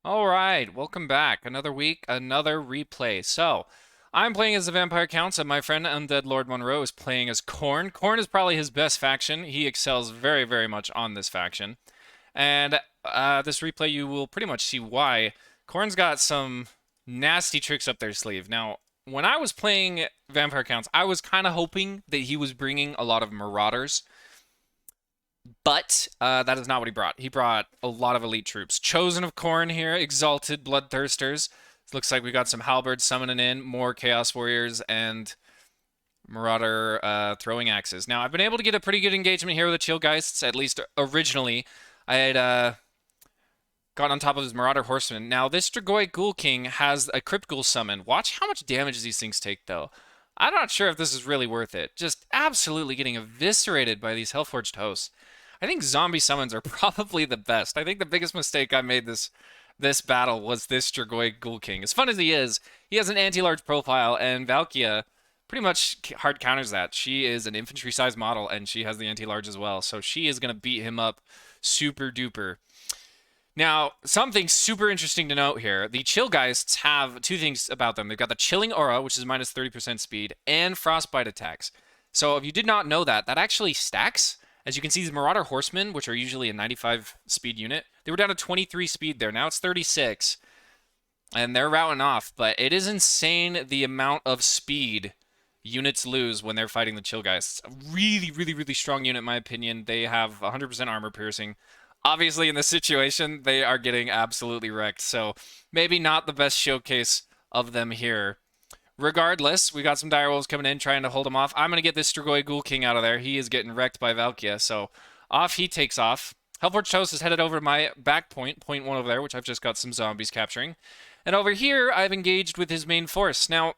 All right, welcome back. Another week, another replay. So, I'm playing as the Vampire Counts, and my friend Undead Lord Monroe is playing as Khorne. Khorne is probably his best faction. He excels very, very much on this faction. And this replay, you will pretty much see why. Khorne's got some nasty tricks up their sleeve. Now, when I was playing Vampire Counts, I was kind of hoping that he was bringing a lot of Marauders. But that is not what he brought. He brought a lot of elite troops. Chosen of Khorne here, Exalted, Bloodthirsters. Looks like we got some Halberds summoning in, more Chaos Warriors, and Marauder throwing axes. Now, I've been able to get a pretty good engagement here with the Chillgeists, at least originally. I had got on top of his Marauder Horseman. Now, this Strigoi Ghoul King has a Crypt Ghoul summon. Watch how much damage these things take, though. I'm not sure if this is really worth it. Just absolutely getting eviscerated by these Hellforged hosts. I think zombie summons are probably the best. I think the biggest mistake I made this battle was this Strigoi Ghoul King. As fun as he has an anti-large profile, and Valkia pretty much hard counters that. She is an infantry-sized model, and she has the anti-large as well, so she is going to beat him up super duper. Now, something super interesting to note here. The Chillgeists have two things about them. They've got the Chilling Aura, which is minus 30% speed, and Frostbite attacks. So if you did not know that, that actually stacks. As you can see, these Marauder Horsemen, which are usually a 95 speed unit, they were down to 23 speed there. Now it's 36. And they're routing off, but it is insane the amount of speed units lose when they're fighting the Chillgeists. A really, really, really strong unit, in my opinion. They have 100% armor piercing. Obviously, in this situation, they are getting absolutely wrecked, so maybe not the best showcase of them here. Regardless, we got some direwolves coming in, trying to hold him off. I'm going to get this Strigoi Ghoul King out of there. He is getting wrecked by Valkia, so off he takes off. Hellforged Host is headed over to my back point, point one over there, which I've just got some zombies capturing. And over here, I've engaged with his main force. Now,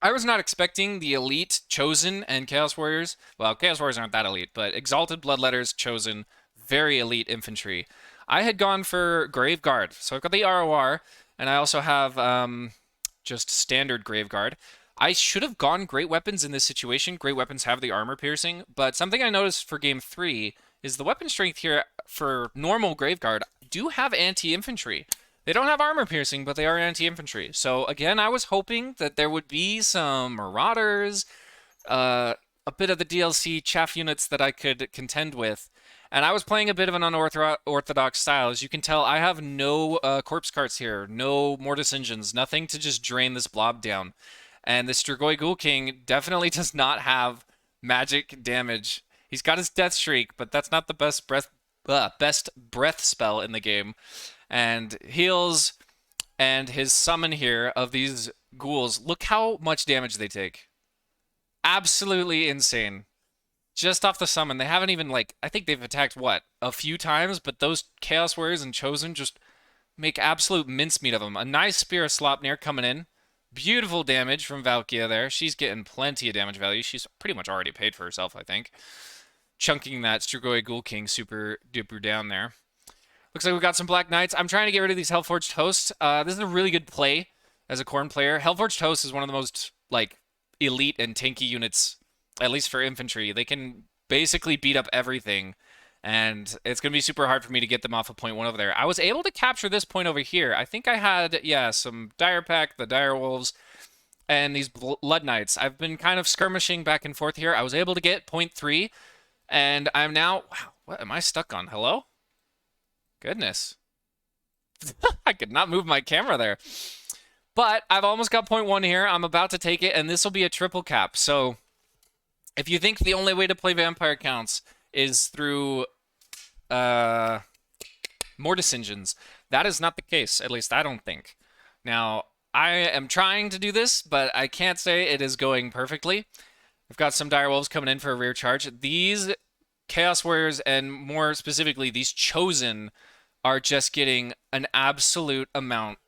I was not expecting the elite Chosen and Chaos Warriors. Well, Chaos Warriors aren't that elite, but Exalted, Bloodletters, Chosen, very elite infantry. I had gone for Graveguard, so I've got the ROR, and I also have just standard Graveguard. I should have gone Great Weapons in this situation. Great Weapons have the armor piercing, but something I noticed for game 3 is the weapon strength here for normal Graveguard do have anti-infantry. They don't have armor piercing, but they are anti-infantry. So again, I was hoping that there would be some Marauders, a bit of the DLC chaff units that I could contend with. And I was playing a bit of an unorthodox style. As you can tell, I have no corpse carts here, no Mortis engines, nothing to just drain this blob down. And the Strigoi Ghoul King definitely does not have magic damage. He's got his Death Shriek, but that's not the best breath spell in the game. And heals and his summon here of these ghouls, look how much damage they take. Absolutely insane. Just off the summon, they haven't even, like, I think they've attacked, what, a few times, but those Chaos Warriors and Chosen just make absolute mincemeat of them. A nice Spear of Slopnir coming in. Beautiful damage from Valkia there. She's getting plenty of damage value. She's pretty much already paid for herself, I think. Chunking that Strigoi Ghoul King super duper down there. Looks like we got some Black Knights. I'm trying to get rid of these Hellforged Hosts. This is a really good play as a Khorne player. Hellforged Host is one of the most, like, elite and tanky units, at least for infantry. They can basically beat up everything, and it's going to be super hard for me to get them off of point one over there. I was able to capture this point over here. I think I had, yeah, some Dire Pack, the Dire Wolves, and these Blood Knights. I've been kind of skirmishing back and forth here. I was able to get point three, and I'm now, wow, what am I stuck on? Hello? Goodness. I could not move my camera there. But I've almost got point one here. I'm about to take it, and this will be a triple cap. So if you think the only way to play Vampire Counts is through Mortis engines, that is not the case. At least I don't think. Now, I am trying to do this, but I can't say it is going perfectly. I've got some Direwolves coming in for a rear charge. These Chaos Warriors, and more specifically, these Chosen, are just getting an absolute amount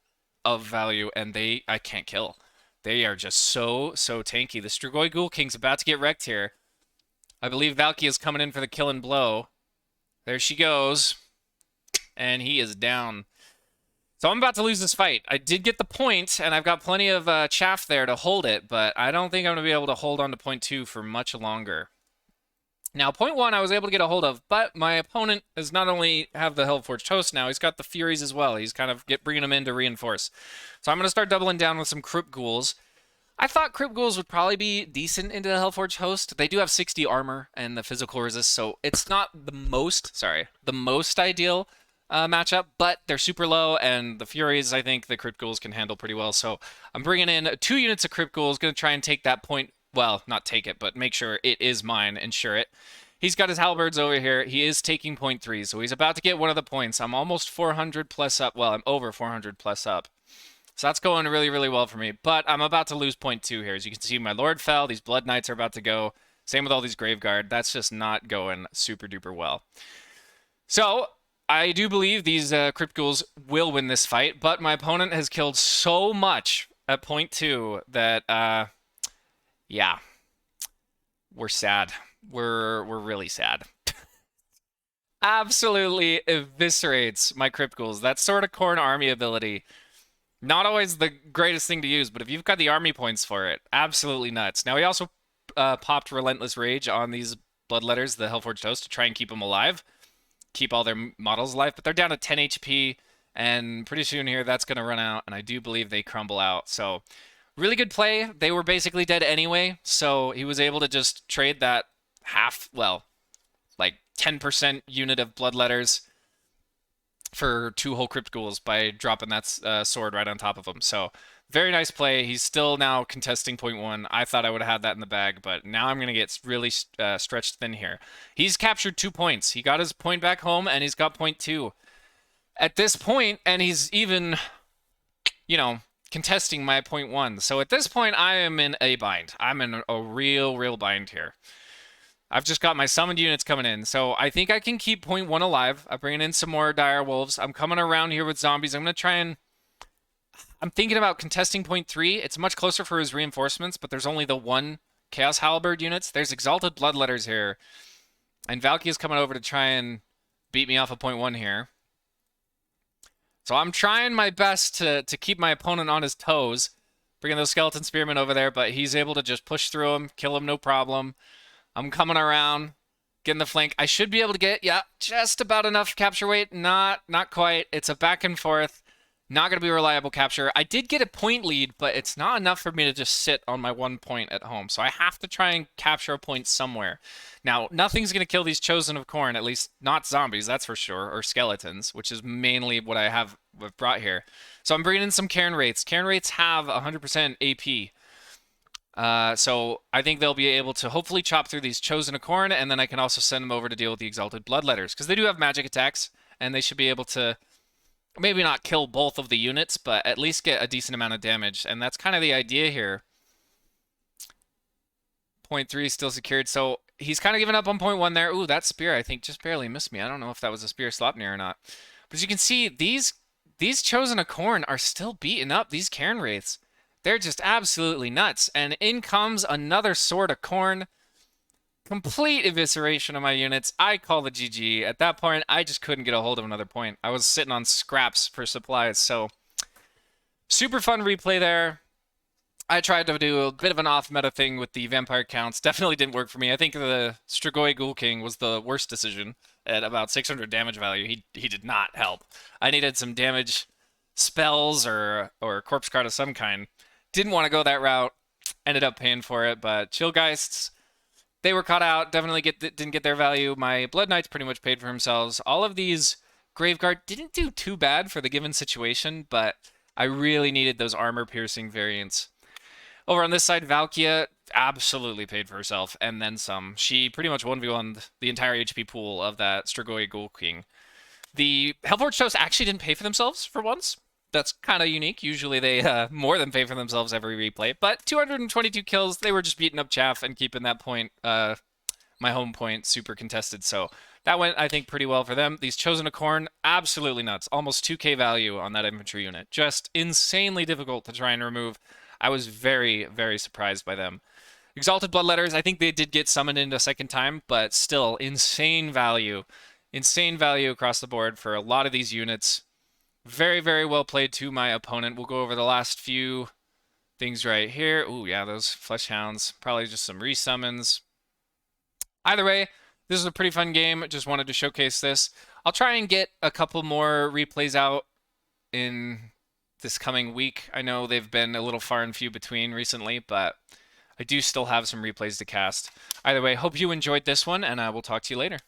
of value, and I can't kill. They are just so tanky. The Strigoi Ghoul King's about to get wrecked here. I believe Valky is coming in for the kill and blow. There she goes. And he is down. So I'm about to lose this fight. I did get the point, and I've got plenty of chaff there to hold it, but I don't think I'm going to be able to hold on to point two for much longer. Now, point one, I was able to get a hold of, but my opponent does not only have the Hellforged Host now, he's got the Furies as well. He's kind of bringing them in to reinforce. So I'm going to start doubling down with some Crypt Ghouls. I thought Crypt Ghouls would probably be decent into the Hellforged Host. They do have 60 armor and the physical resist, so it's not the most ideal matchup, but they're super low, and the Furies, I think the Crypt Ghouls can handle pretty well. So I'm bringing in 2 units of Crypt Ghouls, going to try and take that point. Well, not take it, but make sure it is mine, ensure it. He's got his halberds over here. He is taking point 3, so he's about to get one of the points. I'm almost 400 plus up. Well, I'm over 400 plus up. So that's going really, really well for me. But I'm about to lose point 2 here. As you can see, my Lord fell. These Blood Knights are about to go. Same with all these Graveguard. That's just not going super duper well. So I do believe these Crypt Ghouls will win this fight, but my opponent has killed so much at point 2 that, yeah, we're sad. We're really sad. Absolutely eviscerates my Crypt Ghouls. That sort of Khorne army ability. Not always the greatest thing to use, but if you've got the army points for it, absolutely nuts. Now, he also popped Relentless Rage on these Bloodletters, the Hellforged Host, to try and keep them alive. Keep all their models alive, but they're down to 10 HP, and pretty soon here, that's going to run out, and I do believe they crumble out. So, really good play. They were basically dead anyway, so he was able to just trade that like 10% unit of Bloodletters for 2 whole Crypt Ghouls by dropping that sword right on top of him. So very nice play. He's still now contesting point 1. I thought I would have had that in the bag, but now I'm going to get really stretched thin here. He's captured 2 points. He got his point back home, and he's got point 2. At this point, and he's even, contesting my point 1. So at this point, I am in a bind. I'm in a real bind here. I've just got my summoned units coming in, so I think I can keep point 1 alive. I'm bringing in some more dire wolves. I'm coming around here with zombies. I'm going to try and... I'm thinking about contesting point 3. It's much closer for his reinforcements, but there's only the 1 Chaos Halberd units. There's Exalted Bloodletters here, and Valky's coming over to try and beat me off of point 1 here. So I'm trying my best to keep my opponent on his toes, bringing those Skeleton Spearmen over there, but he's able to just push through him, kill him, no problem. I'm coming around, getting the flank. I should be able to get, just about enough capture weight. Not quite. It's a back and forth. Not going to be a reliable capture. I did get a point lead, but it's not enough for me to just sit on my 1 point at home. So I have to try and capture a point somewhere. Now, nothing's going to kill these Chosen of Khorne, at least not zombies, that's for sure, or skeletons, which is mainly what I've brought here. So I'm bringing in some Cairn Wraiths. Cairn Wraiths have 100% AP. So I think they'll be able to hopefully chop through these Chosen of Khorne, and then I can also send them over to deal with the Exalted Bloodletters, because they do have magic attacks, and they should be able to maybe not kill both of the units, but at least get a decent amount of damage, and that's kind of the idea here. Point 3 is still secured, so he's kind of given up on point 1 there. Ooh, that spear, I think, just barely missed me. I don't know if that was a spear Sleipnir or not. But as you can see, these Chosen of Khorne are still beating up these Cairn Wraiths. They're just absolutely nuts. And in comes another Sword of Khorne. Complete evisceration of my units. I call the GG. At that point, I just couldn't get a hold of another point. I was sitting on scraps for supplies. So, super fun replay there. I tried to do a bit of an off-meta thing with the vampire counts. Definitely didn't work for me. I think the Strigoi Ghoul King was the worst decision at about 600 damage value. He did not help. I needed some damage spells or corpse card of some kind. Didn't want to go that route. Ended up paying for it, but Chillgeists, they were caught out. Definitely didn't get their value. My Blood Knights pretty much paid for themselves. All of these Graveguard didn't do too bad for the given situation, but I really needed those armor-piercing variants. Over on this side, Valkia absolutely paid for herself, and then some. She pretty much 1v1'd the entire HP pool of that Strigoi Ghoul King. The Hellforged Host actually didn't pay for themselves for once. That's kind of unique. Usually they more than pay for themselves every replay. But 222 kills, they were just beating up chaff and keeping that point, my home point, super contested. So that went, I think, pretty well for them. These Chosen of Khorne, absolutely nuts. Almost 2k value on that infantry unit. Just insanely difficult to try and remove. I was very, very surprised by them. Exalted Bloodletters, I think they did get summoned in a second time, but still, insane value. Insane value across the board for a lot of these units. Very, very well played to my opponent. We'll go over the last few things right here. Ooh, yeah, those Flesh Hounds. Probably just some resummons. Either way, This is a pretty fun game. Just wanted to showcase this. I'll try and get a couple more replays out in this coming week. I know they've been a little far and few between recently, but I do still have some replays to cast. Either way, hope you enjoyed this one, and I will talk to you later.